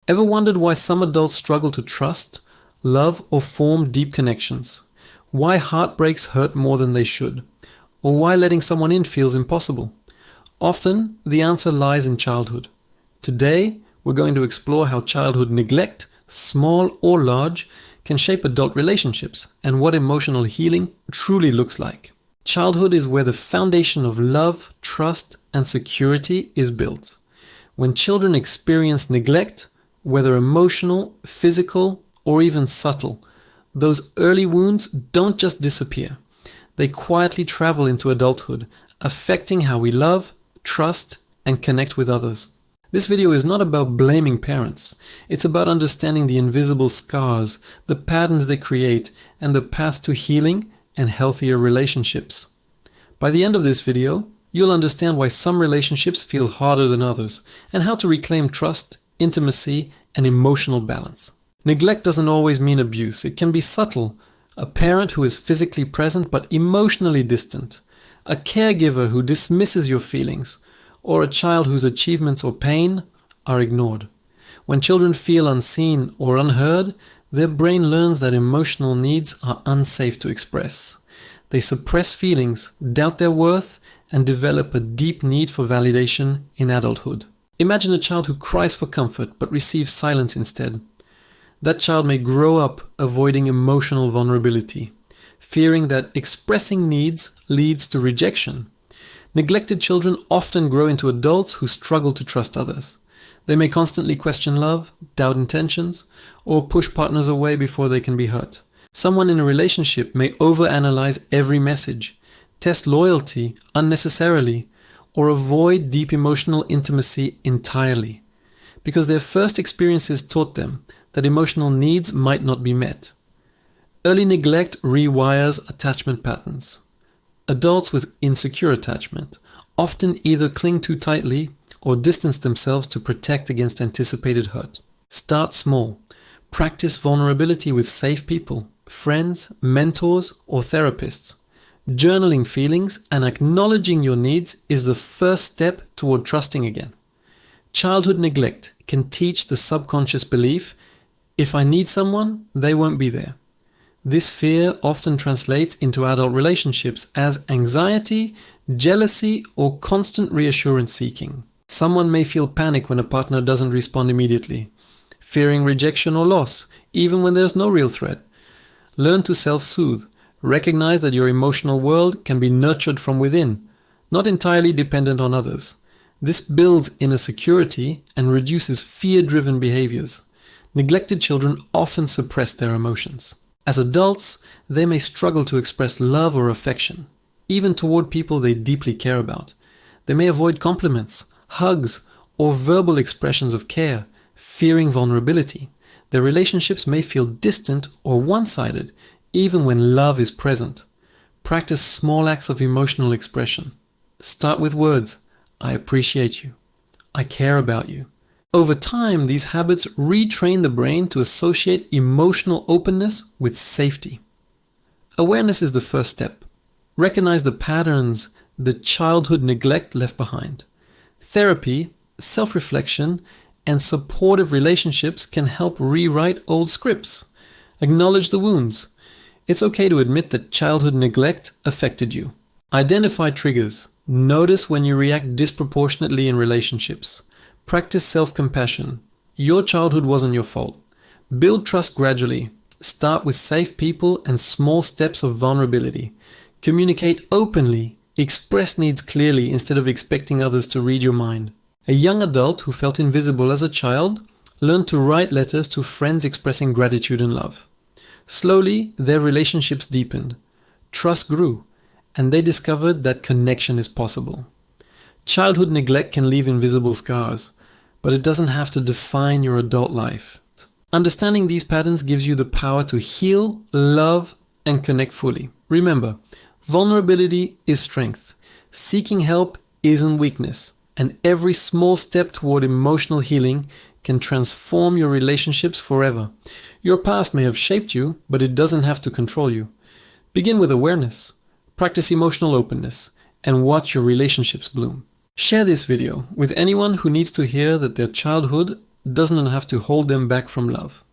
Ever wondered why some adults struggle to trust, love, or form deep connections? Why heartbreaks hurt more than they should? Or why letting someone in feels impossible? Often, the answer lies in childhood. Today, we're going to explore how childhood neglect, small or large, can shape adult relationships and what emotional healing truly looks like. Childhood is where the foundation of love, trust, and security is built. When children experience neglect, whether emotional, physical, or even subtle, those early wounds don't just disappear. They quietly travel into adulthood, affecting how we love, trust, and connect with others. This video is not about blaming parents. It's about understanding the invisible scars, the patterns they create, and the path to healing and healthier relationships. By the end of this video, you'll understand why some relationships feel harder than others, and how to reclaim trust, intimacy, and emotional balance. Neglect doesn't always mean abuse. It can be subtle. A parent who is physically present but emotionally distant. A caregiver who dismisses your feelings. Or a child whose achievements or pain are ignored. When children feel unseen or unheard, their brain learns that emotional needs are unsafe to express. They suppress feelings, doubt their worth, and develop a deep need for validation in adulthood. Imagine a child who cries for comfort but receives silence instead. That child may grow up avoiding emotional vulnerability, fearing that expressing needs leads to rejection. Neglected children often grow into adults who struggle to trust others. They may constantly question love, doubt intentions, or push partners away before they can be hurt. Someone in a relationship may overanalyze every message, test loyalty unnecessarily, or avoid deep emotional intimacy entirely, because their first experiences taught them that emotional needs might not be met. Early neglect rewires attachment patterns. Adults with insecure attachment often either cling too tightly or distance themselves to protect against anticipated hurt. Start small. Practice vulnerability with safe people, friends, mentors, or therapists. Journaling feelings and acknowledging your needs is the first step toward trusting again. Childhood neglect can teach the subconscious belief, if I need someone, they won't be there. This fear often translates into adult relationships as anxiety, jealousy, or constant reassurance seeking. Someone may feel panic when a partner doesn't respond immediately, fearing rejection or loss, even when there's no real threat. Learn to self-soothe. Recognize that your emotional world can be nurtured from within, not entirely dependent on others. This builds inner security and reduces fear-driven behaviors. Neglected children often suppress their emotions. As adults, they may struggle to express love or affection, even toward people they deeply care about. They may avoid compliments, hugs, or verbal expressions of care, fearing vulnerability. Their relationships may feel distant or one-sided, even when love is present. Practice small acts of emotional expression. Start with words. I appreciate you. I care about you. Over time, these habits retrain the brain to associate emotional openness with safety. Awareness is the first step. Recognize the patterns the childhood neglect left behind. Therapy, self-reflection, and supportive relationships can help rewrite old scripts. Acknowledge the wounds. It's okay to admit that childhood neglect affected you. Identify triggers. Notice when you react disproportionately in relationships. Practice self-compassion. Your childhood wasn't your fault. Build trust gradually. Start with safe people and small steps of vulnerability. Communicate openly. Express needs clearly instead of expecting others to read your mind. A young adult who felt invisible as a child learned to write letters to friends expressing gratitude and love. Slowly, their relationships deepened. Trust grew, and they discovered that connection is possible. Childhood neglect can leave invisible scars, but it doesn't have to define your adult life. Understanding these patterns gives you the power to heal, love, and connect fully. Remember, vulnerability is strength. Seeking help isn't weakness, and every small step toward emotional healing can transform your relationships forever. Your past may have shaped you, but it doesn't have to control you. Begin with awareness, practice emotional openness, and watch your relationships bloom. Share this video with anyone who needs to hear that their childhood doesn't have to hold them back from love.